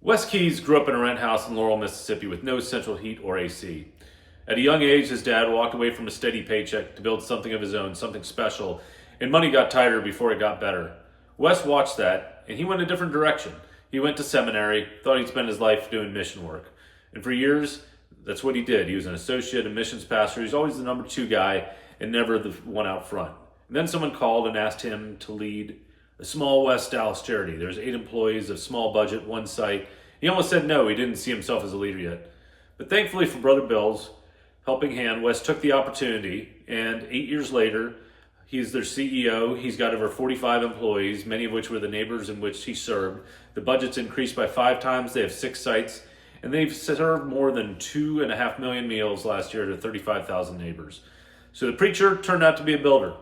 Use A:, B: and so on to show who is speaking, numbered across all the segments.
A: Wes Keyes grew up in a rent house in Laurel, Mississippi with no central heat or AC. At a young age, his dad walked away from a steady paycheck to build something of his own, something special, and money got tighter before it got better. Wes watched that, and he went a different direction. He went to seminary, thought he'd spend his life doing mission work. And for years, that's what he did. He was an associate and missions pastor. He was always the number two guy and never the one out front. And then someone called and asked him to lead a small West Dallas charity. There's 8 employees, a small budget, one site. He almost said no. He didn't see himself as a leader yet. But thankfully for Brother Bill's helping hand, Wes took the opportunity, and 8 years later, he's their CEO. He's got over 45 employees, many of which were the neighbors in which he served. The budget's increased by 5 times. They have 6 sites, and they've served more than 2.5 million meals last year to 35,000 neighbors. So the preacher turned out to be a builder.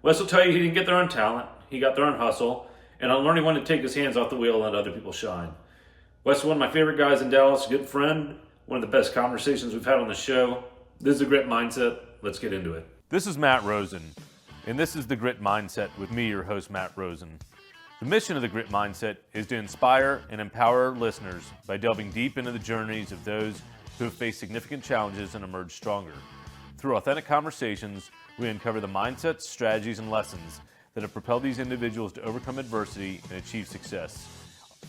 A: Wes will tell you he didn't get there on talent. He got there on hustle, and on learning when to take his hands off the wheel and let other people shine. Wes is one of my favorite guys in Dallas, a good friend, one of the best conversations we've had on the show. This is the Grit Mindset. Let's get into it. This is Matt Rosen, and this is the Grit Mindset with me, your host, Matt Rosen. The mission of the Grit Mindset is to inspire and empower listeners by delving deep into the journeys of those who have faced significant challenges and emerged stronger. Through authentic conversations, we uncover the mindsets, strategies, and lessons that have propelled these individuals to overcome adversity and achieve success.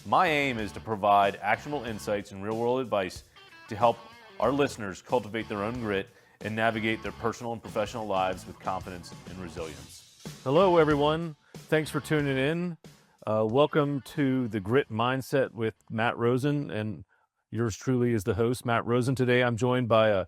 A: My aim is to provide actionable insights and real-world advice to help our listeners cultivate their own grit and navigate their personal and professional lives with confidence and resilience. Hello, everyone. Thanks for tuning in. Welcome to the Grit Mindset with Matt Rosen, and yours truly is the host, Matt Rosen. Today, I'm joined by a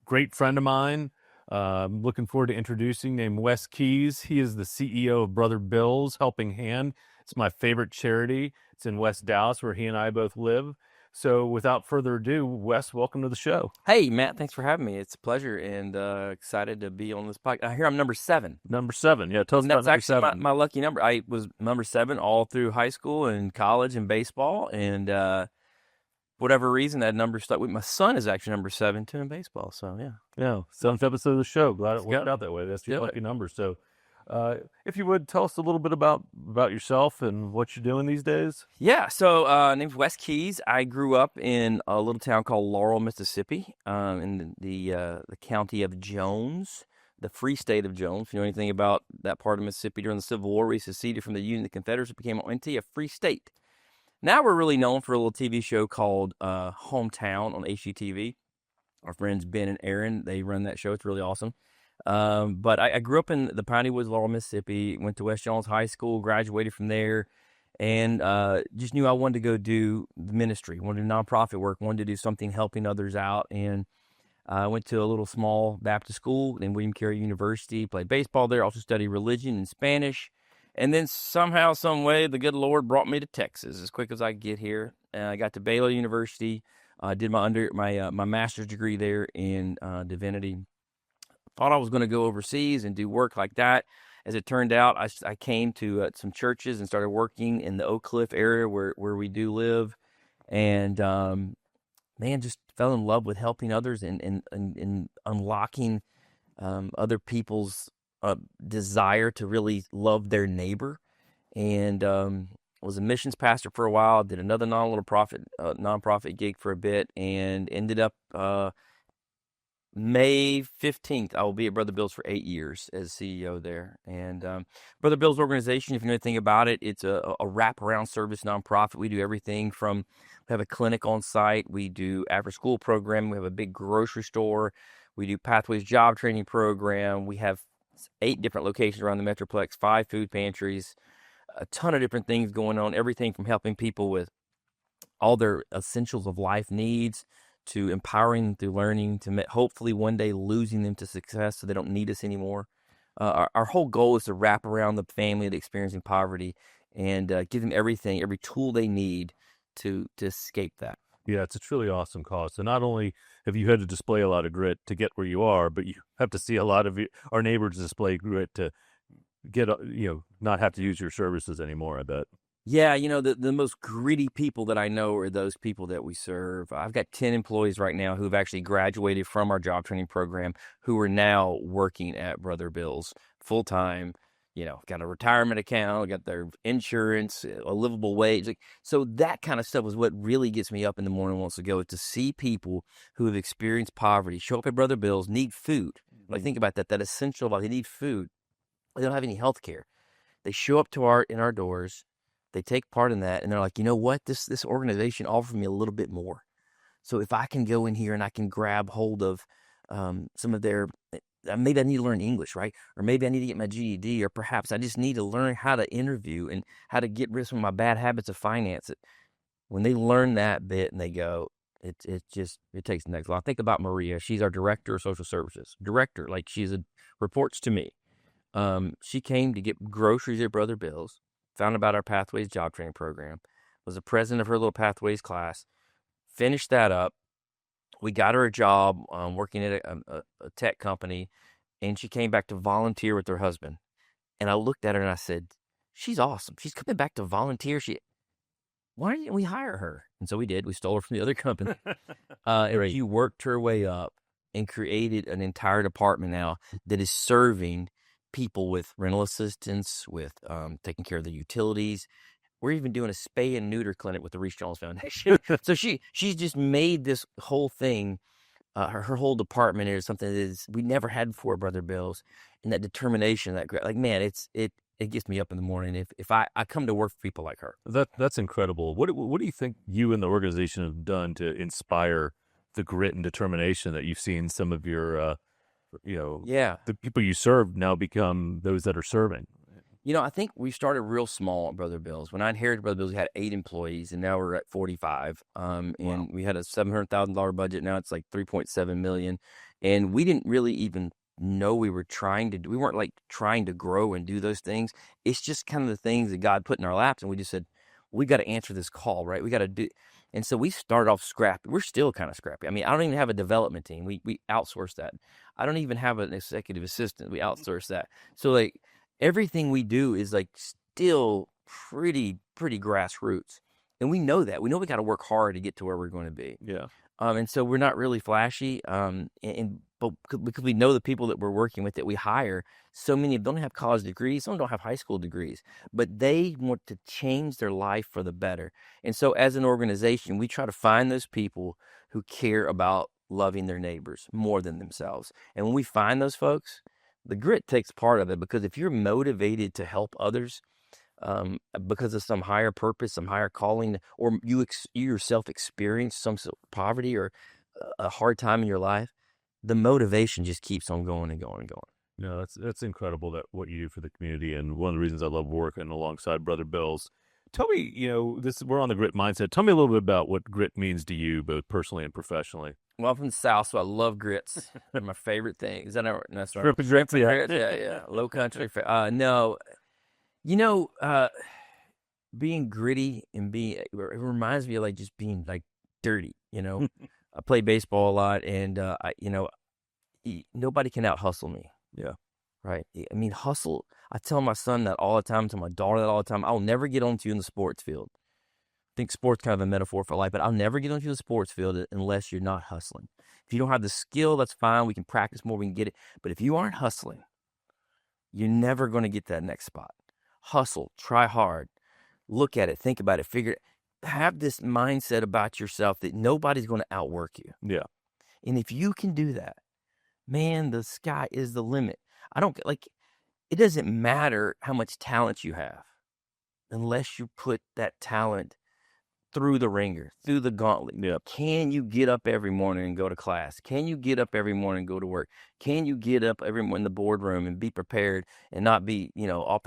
A: great friend of mine. I'm looking forward to introducing, named Wes Keyes. He is the CEO of Brother Bill's Helping Hand. It's my favorite charity. It's in West Dallas, where he and I both live. So without further ado, Wes, welcome to the show.
B: Hey, Matt, thanks for having me. It's a pleasure and excited to be on this podcast. I hear I'm number 7.
A: Number 7, yeah. Tell us
B: And
A: about
B: that's
A: number
B: actually
A: 7.
B: my lucky number. I was number 7 all through high school and college and baseball. And whatever reason, that number stuck with me. My son is actually number 7 too in baseball. So, yeah.
A: Yeah, 7th episode of the show. Glad it worked out that way. That's your lucky number. So if you would, tell us a little bit about yourself and what you're doing these days.
B: Yeah, so name's Wes Keyes. I grew up in a little town called Laurel, Mississippi, in the county of Jones, the free state of Jones. If you know anything about that part of Mississippi during the Civil War, we seceded from the Union of the Confederates, became a free state. Now we're really known for a little TV show called Hometown on HGTV. Our friends Ben and Aaron, they run that show. It's really awesome. But I grew up in the Piney Woods, Laurel, Mississippi, went to West Jones High School, graduated from there, and just knew I wanted to go do the ministry, wanted to do nonprofit work, wanted to do something helping others out. And I went to a little small Baptist school in William Carey University, played baseball there, also studied religion and Spanish. And then somehow, some way, the good Lord brought me to Texas as quick as I could get here. I got to Baylor University, did my master's degree there in divinity. Thought I was going to go overseas and do work like that. As it turned out, I came to some churches and started working in the Oak Cliff area where we do live. And, man, just fell in love with helping others and unlocking other people's desire to really love their neighbor. And was a missions pastor for a while, did another nonprofit gig for a bit, and ended up May 15th, I will be at Brother Bill's for 8 years as CEO there. And Brother Bill's organization, if you know anything about it, it's a wraparound service nonprofit. We do everything from, we have a clinic on site, we do after-school programming, we have a big grocery store, we do Pathways job training program, we have 8 different locations around the Metroplex, 5 food pantries, a ton of different things going on, everything from helping people with all their essentials of life needs, to empowering them through learning, to hopefully one day losing them to success so they don't need us anymore. Our whole goal is to wrap around the family that's experiencing poverty and give them everything, every tool they need to escape that.
A: Yeah, it's a truly awesome cause. So not only have you had to display a lot of grit to get where you are, but you have to see a lot of our neighbors display grit to get, not have to use your services anymore, I bet.
B: Yeah, the most gritty people that I know are those people that we serve. I've got 10 employees right now who have actually graduated from our job training program who are now working at Brother Bill's full-time, got a retirement account, got their insurance, a livable wage. Like, so that kind of stuff is what really gets me up in the morning once to go, is to see people who have experienced poverty show up at Brother Bill's, need food. Like, think about that essential, like, they need food. They don't have any health care. They show up in our doors, they take part in that, and they're like, you know what? This organization offered me a little bit more. So if I can go in here and I can grab hold of some of their, maybe I need to learn English, right? Or maybe I need to get my GED, or perhaps I just need to learn how to interview and how to get rid of some of my bad habits of finance. When they learn that bit and they go, it takes the next level. I think about Maria. She's our director of social services. Director, like reports to me. She came to get groceries at Brother Bill's, found about our Pathways job training program, was the president of her little Pathways class, finished that up. We got her a job working at a tech company, and she came back to volunteer with her husband. And I looked at her and I said, she's awesome. She's coming back to volunteer. Why didn't we hire her? And so we did. We stole her from the other company. And she worked her way up and created an entire department now that is serving people with rental assistance, with taking care of the utilities. We're even doing a spay and neuter clinic with the Reese Jones Foundation. So she's just made this whole thing, her whole department is something that we never had before, Brother Bill's, and that determination, like, man, it gets me up in the morning if I come to work for people like her.
C: That's incredible. What do you think you and the organization have done to inspire the grit and determination that you've seen some of your, the people you serve now become those that are serving?
B: I think we started real small at Brother Bill's. When I inherited Brother Bill's, we had 8 employees, and now we're at 45. And we had a $700,000 budget. Now it's like $3.7 million. And we didn't really even know we weren't like trying to grow and do those things. It's just kind of the things that God put in our laps. And we just said, we got to answer this call, right? We got to do. And so we started off scrappy. We're still kind of scrappy. I mean, I don't even have a development team. We outsource that. I don't even have an executive assistant. We outsource that. So like, everything we do is like still pretty grassroots, and we know that. We know we got to work hard to get to where we're going to be.
C: Yeah.
B: And so we're not really flashy. But because we know the people that we're working with, that we hire, so many of them don't have college degrees, some don't have high school degrees, but they want to change their life for the better. And so as an organization, we try to find those people who care about loving their neighbors more than themselves. And when we find those folks, the grit takes part of it, because if you're motivated to help others because of some higher purpose, some higher calling, or you yourself experience some sort of poverty or a hard time in your life, the motivation just keeps on going and going and going.
C: No, that's incredible, that what you do for the community, and one of the reasons I love working alongside Brother Bill's. Tell me, we're on the grit mindset. Tell me a little bit about what grit means to you, both personally and professionally.
B: Well, I'm from the South, so I love grits. They're my favorite thing. Is that right? That's right.
C: Grits, yeah.
B: Yeah. Low country. No, being gritty and it reminds me of like just being like dirty. I play baseball a lot, and nobody can out hustle me.
C: Yeah.
B: Right. I mean, hustle. I tell my son that all the time, to my daughter that all the time. I'll never get onto you in the sports field. I think sports kind of a metaphor for life, but I'll never get onto the sports field unless you're not hustling. If you don't have the skill, that's fine. We can practice more. We can get it. But if you aren't hustling, you're never going to get that next spot. Hustle. Try hard. Look at it. Think about it. Figure it. Have this mindset about yourself that nobody's going to outwork you.
C: Yeah.
B: And if you can do that, man, the sky is the limit. It doesn't matter how much talent you have unless you put that talent through the ringer, through the gauntlet.
C: Yep.
B: Can you get up every morning and go to class? Can you get up every morning and go to work? Can you get up every morning in the boardroom and be prepared and not be, off?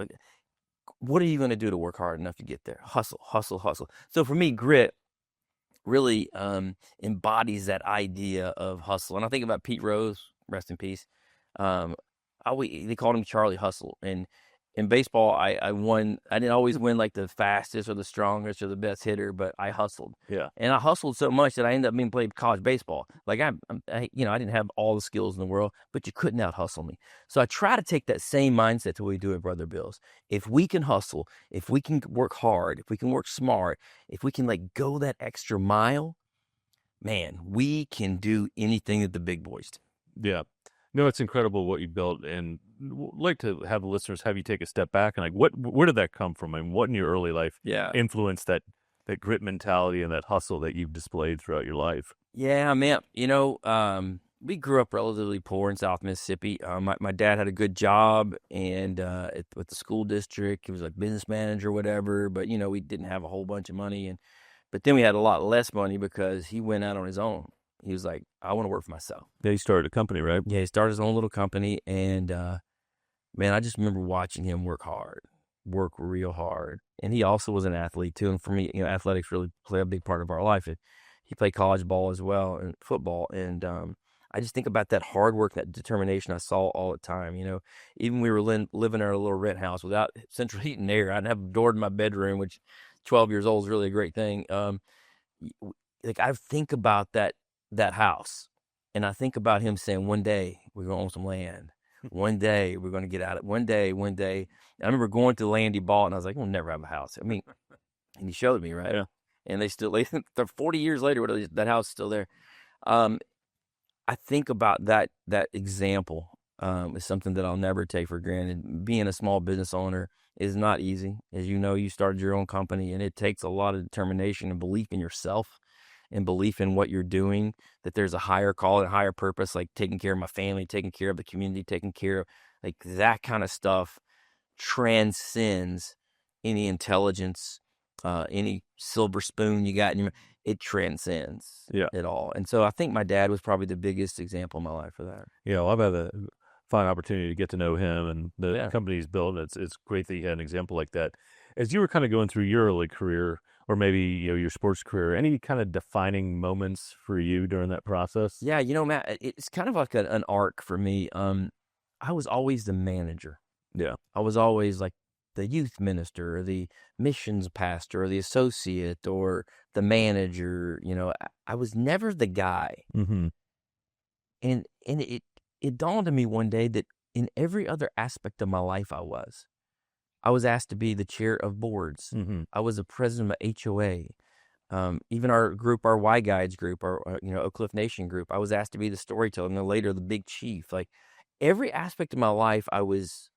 B: What are you going to do to work hard enough to get there? Hustle, hustle, hustle. So for me, grit really embodies that idea of hustle. And I think about Pete Rose, rest in peace. They called him Charlie Hustle. And in baseball, I won. I didn't always win like the fastest or the strongest or the best hitter, but I hustled.
C: Yeah.
B: And I hustled so much that I ended up being played college baseball. Like I didn't have all the skills in the world, but you couldn't out hustle me. So I try to take that same mindset to what we do at Brother Bill's. If we can hustle, if we can work hard, if we can work smart, if we can go that extra mile, man, we can do anything that the big boys do.
C: Yeah. No, it's incredible what you built, and like to have the listeners have you take a step back and like, where did that come from, and what in your early life influenced that grit mentality and that hustle that you've displayed throughout your life?
B: Yeah, man. We grew up relatively poor in South Mississippi. My dad had a good job and with the school district. He was like business manager, whatever. But we didn't have a whole bunch of money, but then we had a lot less money because he went out on his own. He was like, I want to work for myself.
C: Yeah, he started a company, right?
B: Yeah, he started his own little company, and man, I just remember watching him work real hard. And he also was an athlete too. And for me, athletics really play a big part of our life. He played college ball as well and football. And I just think about that hard work, that determination I saw all the time. Even we were living in our little rent house without central heat and air. I didn't have a door in my bedroom, which 12 years old is really a great thing. Like I think about that house, and I think about him saying, one day we're going to own some land. One day we're going to get out of it. One day. I remember going to the land he bought, and I was like, we'll never have a house. I mean, and he showed me, right?
C: Yeah.
B: And they're 40 years later, that house is still there. I think about that example is something that I'll never take for granted. Being a small business owner is not easy. As you know, you started your own company, and it takes a lot of determination and belief in yourself and belief in what you're doing, that there's a higher call and a higher purpose, like taking care of my family, taking care of the community, taking care of like that kind of stuff transcends any intelligence, any silver spoon you got in your, it transcends it all. And so I think my dad was probably the biggest example in my life for that.
C: Yeah, well, I've had a fine opportunity to get to know him and the company he's built. It's great that he had an example like that. As you were kind of going through your early career, or maybe your sports career, any kind of defining moments for you during that process?
B: Yeah, Matt, it's kind of like an arc for me. I was always the manager.
C: Yeah,
B: I was always like the youth minister or the missions pastor or the associate or the manager. I was never the guy.
C: Mm-hmm.
B: And it dawned on me one day that in every other aspect of my life I was asked to be the chair of boards.
C: Mm-hmm.
B: I was the president of HOA. Even our group, our Y Guides group, our Oak Cliff Nation group, I was asked to be the storyteller and then later the big chief. Like every aspect of my life, I was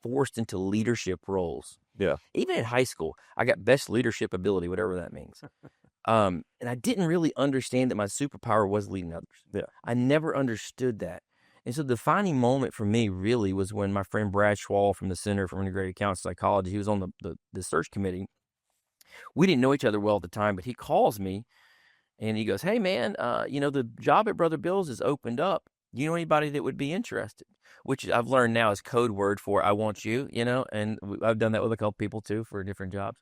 B: forced into leadership roles.
C: Yeah.
B: Even in high school, I got best leadership ability, whatever that means. And I didn't really understand that my superpower was leading others.
C: Yeah.
B: I never understood that. And so the defining moment for me really was when my friend Brad Schwall from the Center for Integrated Counseling Psychology, he was on the search committee. We didn't know each other well at the time, but he calls me and he goes, hey man, the job at Brother Bill's is opened up. Do you know anybody that would be interested? Which I've learned now is code word for I want you, and I've done that with a couple people too for different jobs.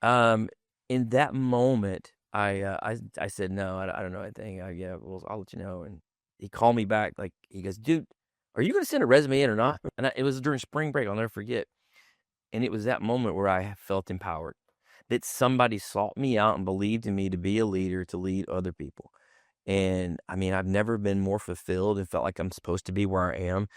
B: In that moment, I said, no, I don't know anything. Yeah, well, I'll let you know. And he called me back. Like, he goes, dude, are you going to send a resume in or not? And it was during spring break. I'll never forget. And it was that moment where I felt empowered, that somebody sought me out and believed in me to be a leader, to lead other people. And I mean, I've never been more fulfilled and felt like I'm supposed to be where I am.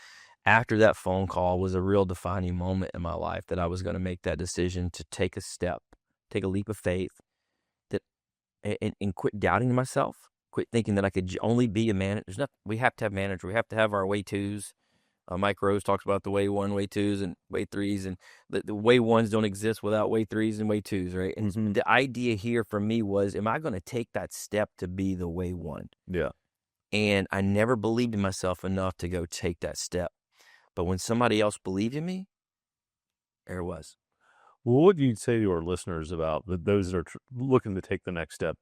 B: After that phone call was a real defining moment in my life that I was going to make that decision to take a step, take a leap of faith, and quit doubting myself, quit thinking that I could only be a manager. We have to have manager. We have to have our way twos. Mike Rose talks about the way one, way twos, and way threes, and the way ones don't exist without way threes and way twos, right? And
C: Mm-hmm.
B: the idea here for me was, am I going to take that step to be the way one?
C: Yeah.
B: And I never believed in myself enough to go take that step. But when somebody else believed in me, there it was.
C: Well, what do you say to our listeners about those that are looking to take the next step?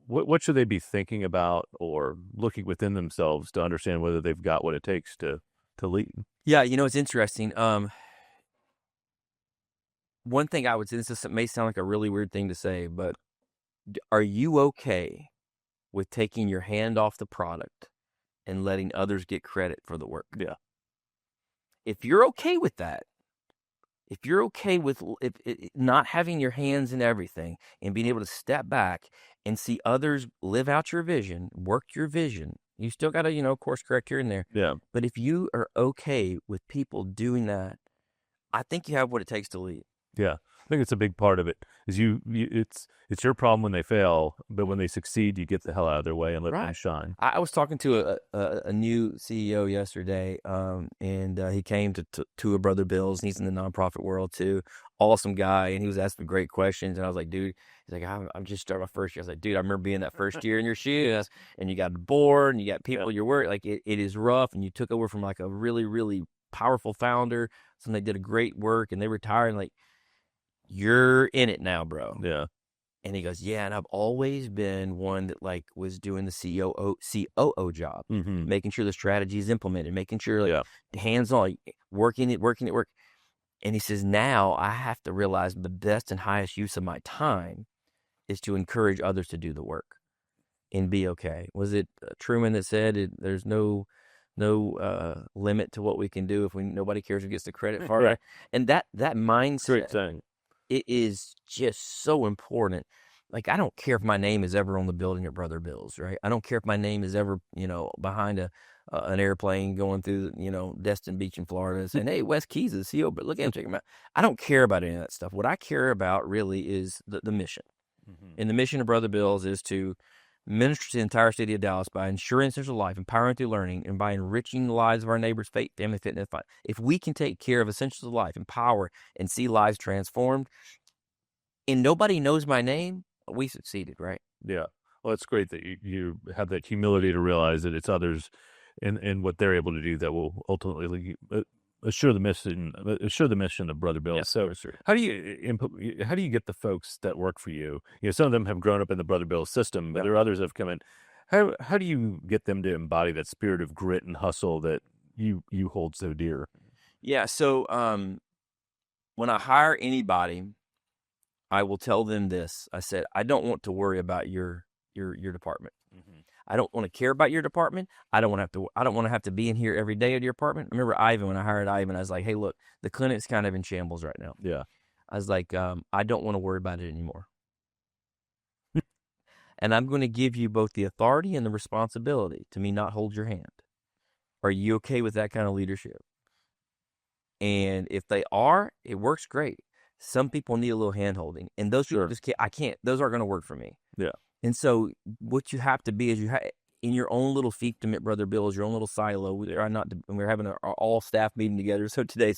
C: What should they be thinking about or looking within themselves to understand whether they've got what it takes to lead?
B: Yeah, it's interesting. One thing I would say, this may sound like a really weird thing to say, but are you okay with taking your hand off the product and letting others get credit for the work?
C: Yeah.
B: If you're okay with that, if you're okay with not having your hands in everything and being able to step back and see others live out your vision, work your vision, you still got to, course correct here and there.
C: Yeah.
B: But if you are okay with people doing that, I think you have what it takes to lead.
C: Yeah. I think it's a big part of it. Is it's your problem when they fail, but when they succeed, you get the hell out of their way and let them shine.
B: I was talking to a new CEO yesterday, and he came to a Brother Bill's, and he's in the nonprofit world too. Awesome guy, and he was asking great questions, and I was like, dude, he's like, I'm just starting my first year. I was like, dude, I remember being that first year in your shoes, and you got bored, and you got people you're working, like it is rough, and you took over from like a really, really powerful founder, so they did a great work, and they retired, and like, you're in it now, bro.
C: Yeah.
B: And he goes, yeah, and I've always been one that like was doing the COO job, making sure the strategy is implemented, making sure like hands on, like, working it. And he says, now I have to realize the best and highest use of my time is to encourage others to do the work and be okay. Was it Truman that said there's no limit to what we can do if nobody cares who gets the credit for it? Right? And that mindset.
C: Great thing.
B: It is just so important. Like, I don't care if my name is ever on the building at Brother Bill's, right? I don't care if my name is ever, behind an airplane going through, Destin Beach in Florida saying, hey, Wes Keyes is the CEO, but look at him, check him out. I don't care about any of that stuff. What I care about really is the mission. And the mission of Brother Bill's is to minister to the entire city of Dallas by ensuring essential life, empowering through learning, and by enriching the lives of our neighbors' faith, family, fitness, fun. If we can take care of essentials of life, empower, and see lives transformed, and nobody knows my name, we succeeded, right?
C: Yeah. Well, it's great that you have that humility to realize that it's others and what they're able to do that will ultimately assure the mission of Brother Bill.
B: Yes,
C: so how do you get the folks that work for you? Some of them have grown up in the Brother Bill system, but there are others that have come in. How do you get them to embody that spirit of grit and hustle that you hold so dear?
B: Yeah. So when I hire anybody, I will tell them this. I said, I don't want to worry about your department. I don't want to care about your department. I don't want to have to be in here every day at your department. I remember Ivan, when I hired Ivan, I was like, hey, look, the clinic's kind of in shambles right now.
C: Yeah.
B: I was like, I don't want to worry about it anymore. And I'm going to give you both the authority and the responsibility to me not hold your hand. Are you okay with that kind of leadership? And if they are, it works great. Some people need a little hand holding, and those people just can't, those aren't going to work for me.
C: Yeah.
B: And so what you have to be is in your own little fiefdom at Brother Bill's, your own little silo. We're having our all staff meeting together. So today,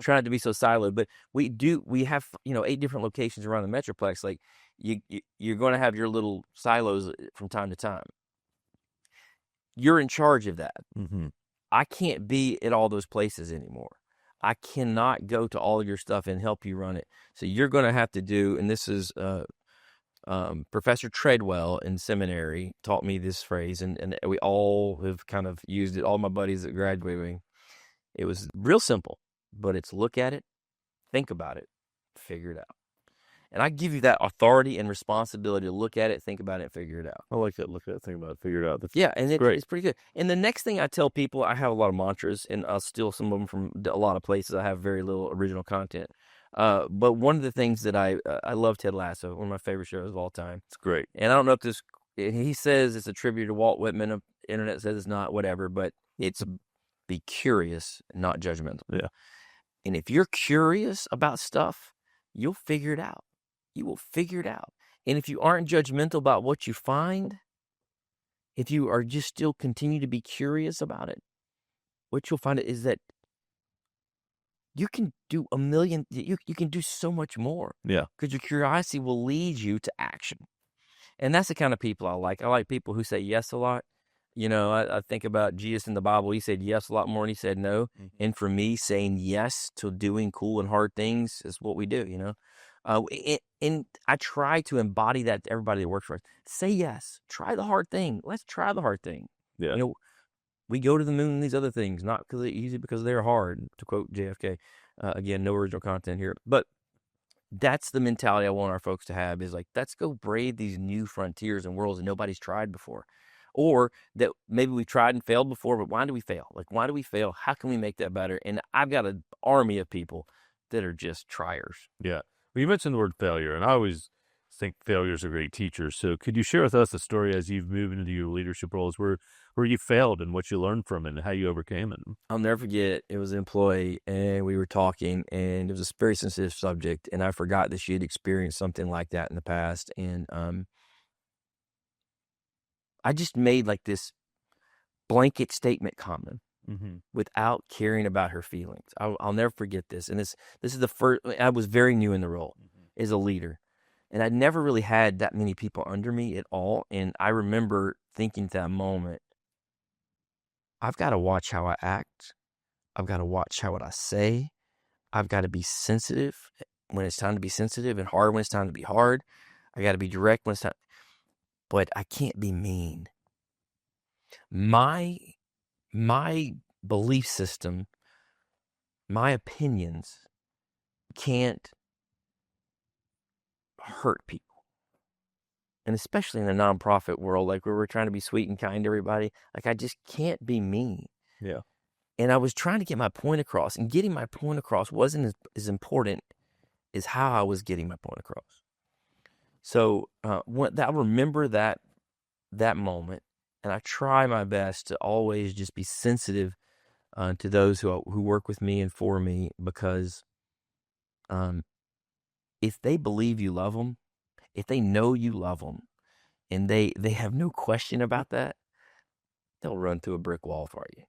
B: try not to be so siloed, but we have, 8 different locations around the Metroplex. Like you're going to have your little silos from time to time. You're in charge of that. I can't be at all those places anymore. I cannot go to all of your stuff and help you run it. So you're going to have to do, and this is Professor Treadwell in seminary taught me this phrase, and we all have kind of used it. All my buddies that graduating, it was real simple, but it's look at it, think about it, figure it out. And I give you that authority and responsibility to look at it, think about it, and figure it out.
C: I like that. Look at it, think about it, figure it out.
B: It's pretty good. And the next thing I tell people, I have a lot of mantras, and I'll steal some of them from a lot of places. I have very little original content. But one of the things that I love Ted Lasso, one of my favorite shows of all time.
C: It's great.
B: And I don't know if he says it's a tribute to Walt Whitman. Internet says it's not, whatever, but it's be curious, not judgmental.
C: Yeah.
B: And if you're curious about stuff, you'll figure it out. You will figure it out. And if you aren't judgmental about what you find, if you are just still continue to be curious about it, what you'll find is that you can do you can do so much more.
C: Yeah.
B: Because your curiosity will lead you to action. And that's the kind of people I like. I like people who say yes a lot. I think about Jesus in the Bible. He said yes a lot more than he said no. And for me, saying yes to doing cool and hard things is what we do, and I try to embody that to everybody that works for us. Say yes. Try the hard thing. Let's try the hard thing.
C: Yeah.
B: We go to the moon and these other things, not because they're easy, because they're hard, to quote JFK. Again, no original content here. But that's the mentality I want our folks to have, is like, let's go brave these new frontiers and worlds that nobody's tried before. Or that maybe we've tried and failed before, but why do we fail? Like, why do we fail? How can we make that better? And I've got an army of people that are just triers.
C: Yeah. Well, you mentioned the word failure, and I always think failures are great teachers. So could you share with us a story as you've moved into your leadership roles where you failed and what you learned from it and how you overcame it?
B: I'll never forget, it was an employee, and we were talking, and it was a very sensitive subject, and I forgot that she had experienced something like that in the past, and I just made like this blanket statement comment without caring about her feelings. I'll never forget this, and this is the first. I was very new in the role as a leader, and I'd never really had that many people under me at all, and I remember thinking at that moment, I've got to watch how I act. I've got to watch what I say. I've got to be sensitive when it's time to be sensitive and hard when it's time to be hard. I got to be direct when it's time. But I can't be mean. My belief system, my opinions can't hurt people. And especially in the nonprofit world, like where we're trying to be sweet and kind to everybody, like I just can't be mean.
C: Yeah.
B: And I was trying to get my point across, and getting my point across wasn't as important as how I was getting my point across. So I remember that moment, and I try my best to always just be sensitive to those who work with me and for me, because if they believe you love them, if they know you love them, and they have no question about that, they'll run through a brick wall for you.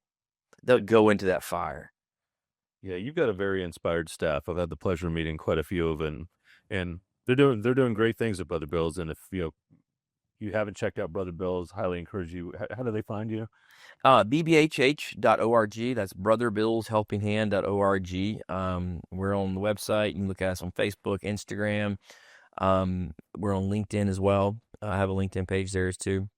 B: They'll go into that fire.
C: Yeah, you've got a very inspired staff. I've had the pleasure of meeting quite a few of them, and they're doing great things at Brother Bill's. And if you haven't checked out Brother Bill's, highly encourage you. How do they find you?
B: bbhh.org. That's brotherbillshelpinghand.org. We're on the website. You can look at us on Facebook, Instagram. We're on LinkedIn as well. I have a LinkedIn page there too.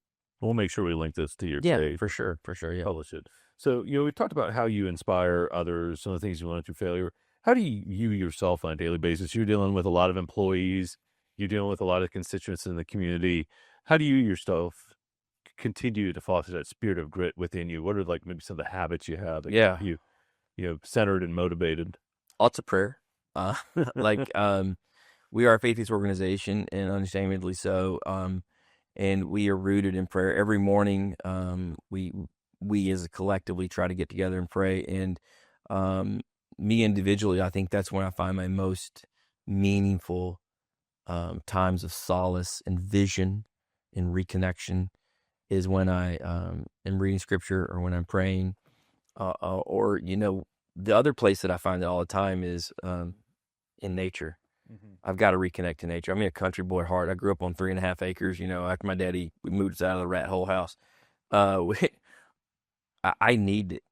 C: We'll make sure we link this to your page.
B: Yeah, for sure. Yeah.
C: Publish it. So, we've talked about how you inspire others, some of the things you learned through failure. How do you yourself on a daily basis? You're dealing with a lot of employees. You're dealing with a lot of constituents in the community. How do you yourself continue to foster that spirit of grit within you? What are like maybe some of the habits you have that keep you, centered and motivated?
B: Lots of prayer. We are a faith-based organization, and unashamedly so. And we are rooted in prayer. Every morning, we as a collectively try to get together and pray. And me individually, I think that's when I find my most meaningful times of solace and vision and reconnection, is when I am reading scripture or when I'm praying. Or, the other place that I find it all the time is in nature. I've got to reconnect to nature. I'm a country boy at heart. I grew up on 3.5 acres. After my daddy, we moved us out of the rat hole house. I need it.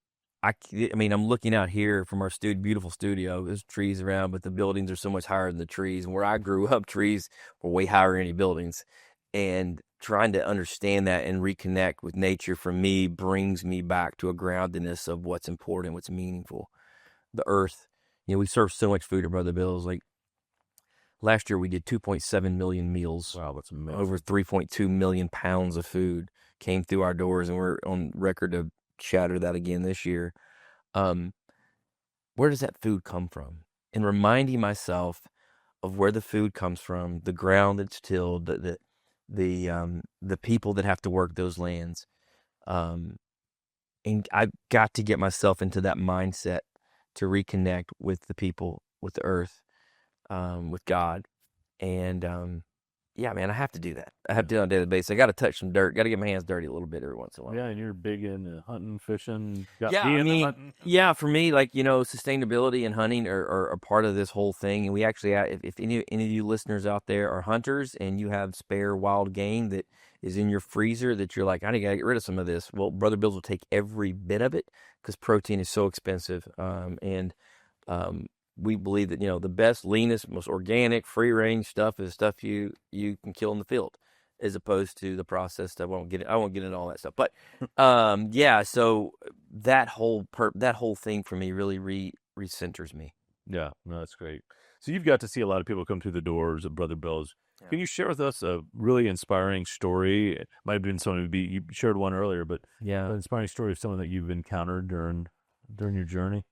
B: I mean, I'm looking out here from our beautiful studio. There's trees around, but the buildings are so much higher than the trees. And where I grew up, trees were way higher than any buildings. And trying to understand that and reconnect with nature, for me, brings me back to a groundedness of what's important, what's meaningful. The earth. We serve so much food at Brother Bill's. Like, last year we did 2.7 million meals.
C: Wow, that's amazing.
B: Over 3.2 million pounds of food came through our doors, and we're on record to shatter that again this year. Where does that food come from? And reminding myself of where the food comes from, the ground that's tilled, the people that have to work those lands. And I've got to get myself into that mindset to reconnect with the people, with the earth, with God. And yeah, man, I have to do that. I have to do it on a daily basis. I got to touch some dirt. Got to get my hands dirty a little bit every once in a while.
C: Yeah, and you're big into hunting, fishing.
B: Hunting. Yeah, for me, sustainability and hunting are a part of this whole thing. And we actually, if any of you listeners out there are hunters and you have spare wild game that is in your freezer that you're like, I need to get rid of some of this. Well, Brother Bill's will take every bit of it, because protein is so expensive. We believe that, the best, leanest, most organic, free-range stuff is stuff you can kill in the field, as opposed to the processed stuff. I won't get into all that stuff. But so that whole thing for me really recenters me.
C: Yeah, no, that's great. So you've got to see a lot of people come through the doors of Brother Bill's. Yeah. Can you share with us a really inspiring story? It might have been someone you shared one earlier, but an inspiring story of someone that you've encountered during your journey.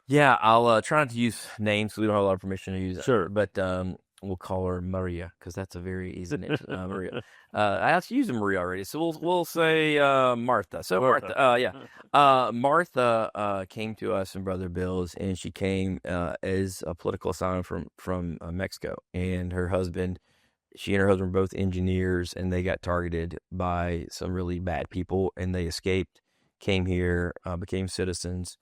B: Yeah, I'll try not to use names, so we don't have a lot of permission to use.
C: Sure.
B: But We'll call her Maria because that's a very easy name. Maria. I actually used Maria already, so we'll say Martha. So Martha came to us in Brother Bill's, and she came as a political asylum from Mexico, and her husband. She and her husband were both engineers, and they got targeted by some really bad people, and they escaped, came here, became citizens.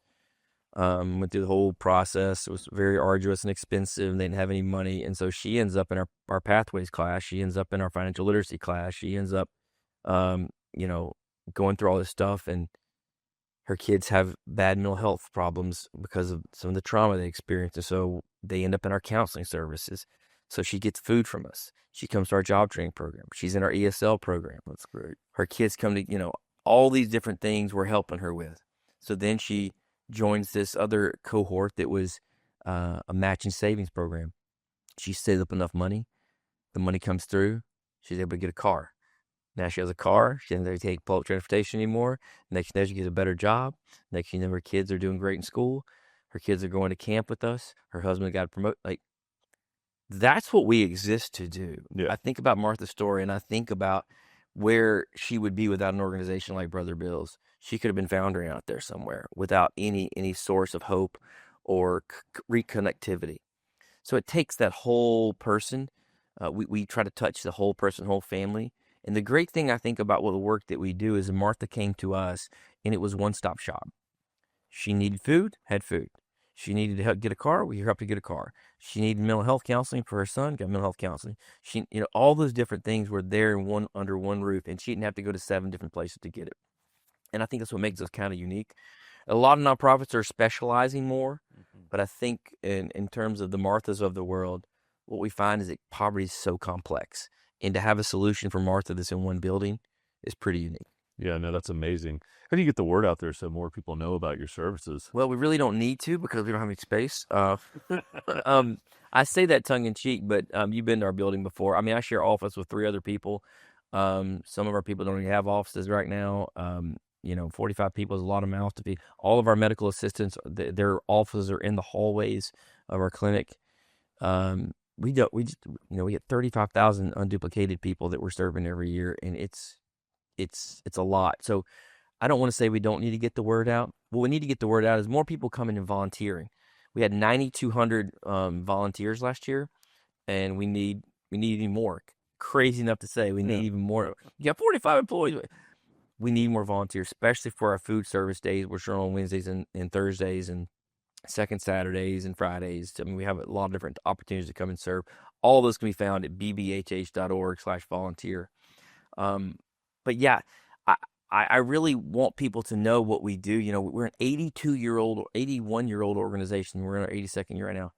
B: Went through the whole process. It was very arduous and expensive, and they didn't have any money. And so she ends up in our pathways class. She ends up in our financial literacy class. She ends up, um, you know, going through all this stuff. And her kids have bad mental health problems because of some of the trauma they experienced. And so they end up in our counseling services. So she gets food from us. She comes to our job training program. She's in our ESL program.
C: That's great.
B: Her kids come to, all these different things we're helping her with. So then she joins this other cohort that was a matching savings program. She saved up enough money. The money comes through. She's able to get a car. Now she has a car. She doesn't have to take public transportation anymore. Next thing she gets a better job. Next thing her kids are doing great in school. Her kids are going to camp with us. Her husband got promoted. Like, that's what we exist to do.
C: Yeah.
B: I think about Martha's story, and I think about where she would be without an organization like Brother Bill's. She could have been foundering out there somewhere without any source of hope or reconnectivity. So it takes that whole person. We try to touch the whole person, whole family. And the great thing I think about the work that we do is Martha came to us, and it was one-stop shop. She needed food, had food. She needed to get a car. We helped her get a car. She needed mental health counseling for her son. Got mental health counseling. She, all those different things were there under one roof, and she didn't have to go to 7 different places to get it. And I think that's what makes us kind of unique. A lot of nonprofits are specializing more, but I think in terms of the Marthas of the world, what we find is that poverty is so complex, and to have a solution for Martha that's in one building is pretty unique.
C: Yeah, no, that's amazing. How do you get the word out there so more people know about your services?
B: Well, we really don't need to because we don't have any space. I say that tongue in cheek, but you've been to our building before. I mean, I share office with 3 other people. Some of our people don't even have offices right now. 45 people is a lot of mouths to feed. All of our medical assistants, their offices are in the hallways of our clinic. We get 35,000 unduplicated people that we're serving every year, and it's a lot. So I don't want to say we don't need to get the word out. What we need to get the word out is more people coming and volunteering. We had 9,200 volunteers last year, and we need even more. Crazy enough to say, we need even more. You got 45 employees. We need more volunteers, especially for our food service days, which are on Wednesdays and Thursdays and second Saturdays and Fridays. I mean, we have a lot of different opportunities to come and serve. All of those can be found at bbhh.org/volunteer. But yeah, I really want people to know what we do. We're an 81-year-old organization. We're in our 82nd year right now.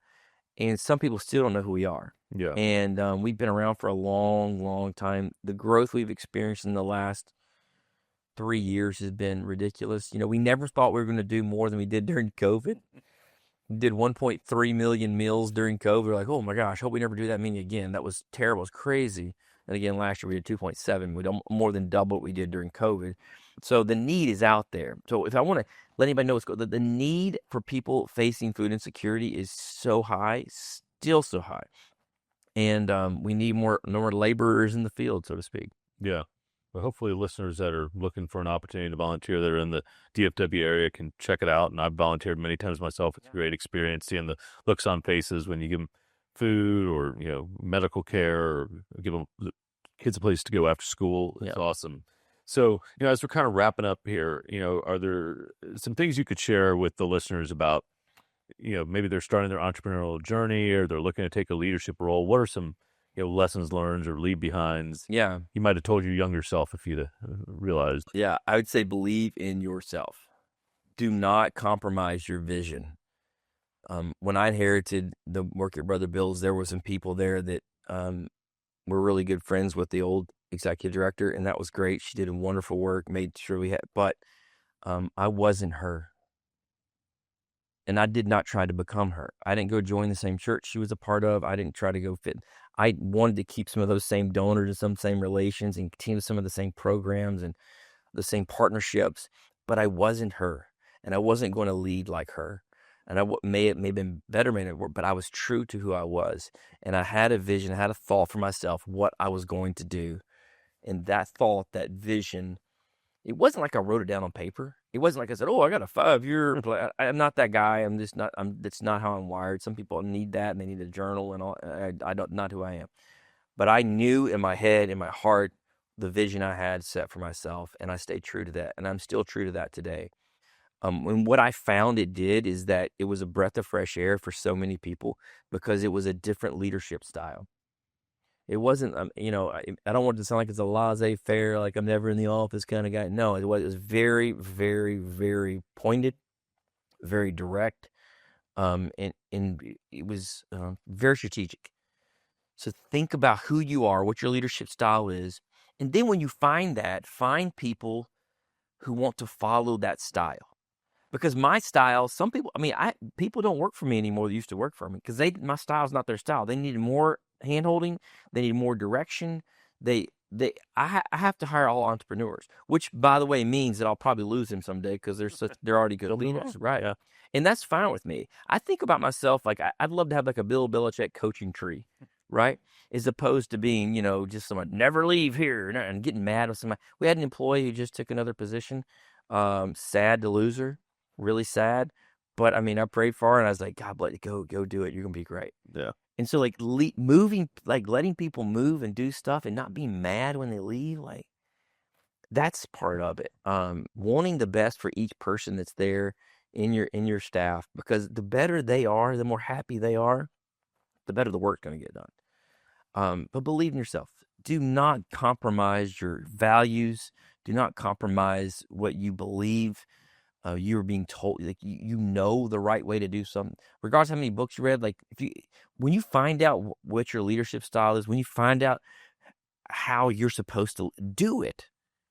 B: And some people still don't know who we are.
C: Yeah.
B: And we've been around for a long, long time. The growth we've experienced in the last 3 years has been ridiculous. We never thought we were going to do more than we did during COVID. We did 1.3 million meals during COVID. We're like, oh my gosh, hope we never do that many again. That was terrible. It was crazy. And again, last year we did 2.7. We did more than double what we did during COVID. So the need is out there. So if I want to let anybody know what's going on, the need for people facing food insecurity is so high, still so high. And we need more laborers in the field, so to speak.
C: Yeah. Well, hopefully listeners that are looking for an opportunity to volunteer that are in the DFW area can check it out. And I've volunteered many times myself. It's a great experience seeing the looks on faces when you give them food or, medical care or give them the kids a place to go after school. It's awesome. So, as we're kind of wrapping up here, are there some things you could share with the listeners about, maybe they're starting their entrepreneurial journey or they're looking to take a leadership role? What are some lessons learned or leave behinds?
B: Yeah.
C: You might have told your younger self if you'd realized.
B: Yeah, I would say believe in yourself. Do not compromise your vision. When I inherited the work at Brother Bill's, there were some people there that were really good friends with the old executive director, and that was great. She did wonderful work, made sure we had, but I wasn't her. And I did not try to become her. I didn't go join the same church she was a part of. I didn't try to go fit. I wanted to keep some of those same donors and some same relations and continue some of the same programs and the same partnerships, but I wasn't her, and I wasn't going to lead like her. and may have been better, may have worked, but I was true to who I was, and I had a vision, I had a thought for myself what I was going to do, and that thought, that vision, it wasn't like I wrote it down on paper. It wasn't like I said, "Oh, I got a 5-year plan." I'm not that guy. I'm just not. That's not how I'm wired. Some people need that, and they need a journal and all. I don't. Not who I am. But I knew in my head, in my heart, the vision I had set for myself, and I stayed true to that, and I'm still true to that today. And what I found it did is that it was a breath of fresh air for so many people because it was a different leadership style. It wasn't, I don't want it to sound like it's a laissez-faire, like I'm never in the office kind of guy. No, it was very, very, very pointed, very direct, and it was very strategic. So think about who you are, what your leadership style is, and then when you find that, find people who want to follow that style. Because my style, some people, people don't work for me anymore that used to work for me because my style is not their style. They needed more hand-holding. They need more direction. I have to hire all entrepreneurs, which, by the way, means that I'll probably lose them someday because they're already good leaders, right?
C: Yeah.
B: And that's fine with me. I think about myself like I'd love to have like a Bill Belichick coaching tree, right? As opposed to being, just someone never leave here and getting mad with somebody. We had an employee who just took another position. Sad to lose her. Really sad, but I prayed for her and I was like, God, let it go do it. You're gonna be great.
C: Yeah.
B: And so like moving, like letting people move and do stuff and not being mad when they leave, like that's part of it. Wanting the best for each person that's there in your staff, because the better they are, the more happy they are, the better the work's gonna get done. But believe in yourself. Do not compromise your values. Do not compromise what you believe. You're being told, like you know the right way to do something, regardless of how many books you read. Like when you find out what your leadership style is, when you find out how you're supposed to do it,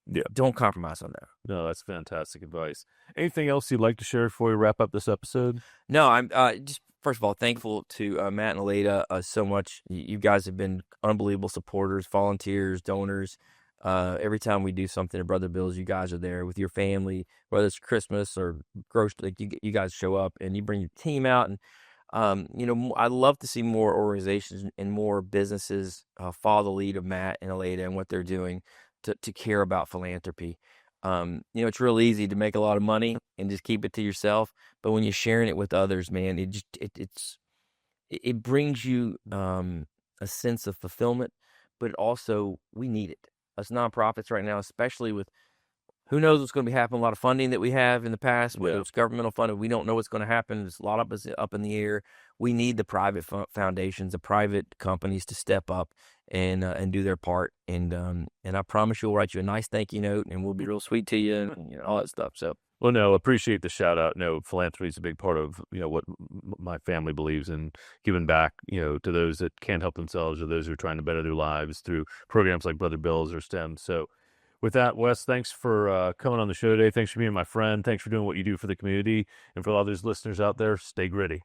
C: yeah,
B: don't compromise on that.
C: No, that's fantastic advice. Anything else you'd like to share before we wrap up this episode?
B: No, I'm just first of all thankful to Matt and Aleda so much. You guys have been unbelievable supporters, volunteers, donors. Every time we do something at Brother Bill's, you guys are there with your family, whether it's Christmas or grocery. Like you guys show up and you bring your team out, and I'd love to see more organizations and more businesses follow the lead of Matt and Aleda and what they're doing to care about philanthropy. It's real easy to make a lot of money and just keep it to yourself, but when you're sharing it with others, man, it brings you a sense of fulfillment, but also we need it. Us nonprofits right now, especially with who knows what's going to be happening. A lot of funding that we have in the past, whether it's governmental funding, we don't know what's going to happen. There's a lot of us up in the air. We need the private foundations, the private companies to step up and do their part. And I promise you, we'll write you a nice thank you note, and we'll be real sweet to you, and all that stuff. So.
C: Well, no, appreciate the shout out. No, philanthropy is a big part of, what my family believes in, giving back, to those that can't help themselves or those who are trying to better their lives through programs like Brother Bill's or STEM. So with that, Wes, thanks for coming on the show today. Thanks for being my friend. Thanks for doing what you do for the community. And for all those listeners out there, stay gritty.